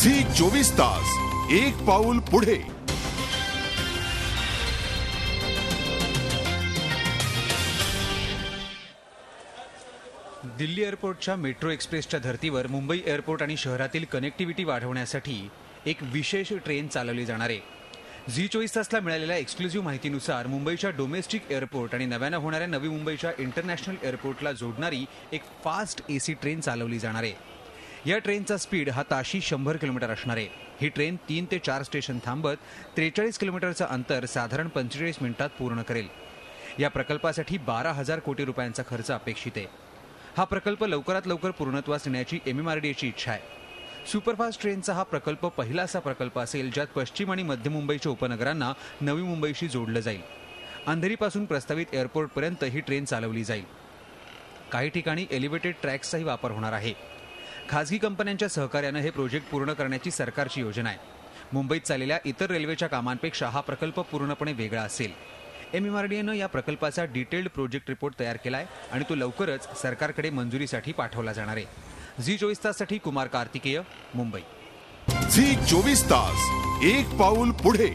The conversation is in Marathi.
झी 24 तास एक पाऊल पुढे। दिल्ली एअरपोर्टच्या मेट्रो एक्सप्रेसच्या धर्तीवर मुंबई एअरपोर्ट आणि शहरातील कनेक्टिव्हिटी वाढवण्यासाठी एक विशेष ट्रेन चालवली जाणार आहे। झी 24 तासला मिळालेल्या एक्सक्लुझिव्ह माहितीनुसार मुंबईच्या डोमेस्टिक एअरपोर्ट आणि नव्यानं होणाऱ्या नवी मुंबईच्या इंटरनॅशनल एअरपोर्टला जोडणारी एक फास्ट एसी ट्रेन चालवली जाणार आहे। या ट्रेनचा स्पीड हा ताशी 100 किलोमीटर असणार आहे। ही ट्रेन 3 ते 4 स्टेशन थांबत 43 किलोमीटरचं अंतर साधारण 45 मिनिटात पूर्ण करेल। या प्रकल्पासाठी 12,000 कोटी रुपयांचा खर्च अपेक्षित आहे। हा प्रकल्प लवकरात लवकर पूर्णत्वास नेण्याची MMRDAची इच्छा आहे। सुपरफास्ट ट्रेनचा हा प्रकल्प पहिला असा प्रकल्प असेल ज्यात पश्चिम आणि मध्य मुंबईच्या उपनगरांना नवी मुंबईशी जोडलं जाईल। अंधेरीपासून प्रस्तावित एअरपोर्टपर्यंत ही ट्रेन चालवली जाईल। काही ठिकाणी एलिव्हेटेड ट्रॅक्सचाही वापर होणार आहे। खासगी कंपन्यांच्या सहकार्यानं हे प्रोजेक्ट पूर्ण करण्याची सरकारची योजना आहे। मुंबईत चाललेल्या इतर रेल्वेच्या कामांपेक्षा हा प्रकल्प पूर्णपणे वेगळा असेल। MMRDAनं या प्रकल्पाचा डिटेल्ड प्रोजेक्ट रिपोर्ट तयार केलाय आणि तो लवकरच सरकारकडे मंजुरीसाठी पाठवला जाणार आहे। झी 24 ताससाठी कुमार कार्तिकेय, मुंबई। झी 24 तास एक पाऊल पुढे।